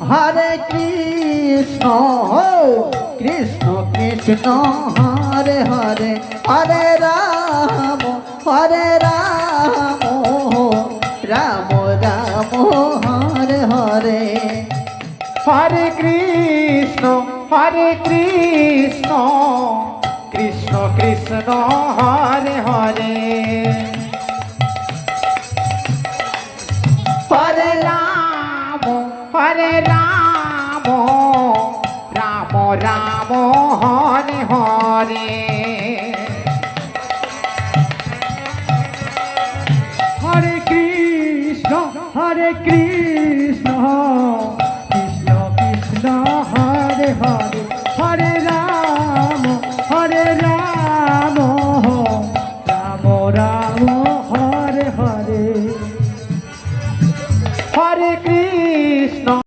Hare Krishna Krishna Krishna Hare Hare Hare Ram Ram Ram Hare Hare Hare Krishna Krishna Krishna Hare Hare Hare Ram Ram Ram Hare Hare Hare Krishna Krishna Krishna Krishna Hare Hare Hare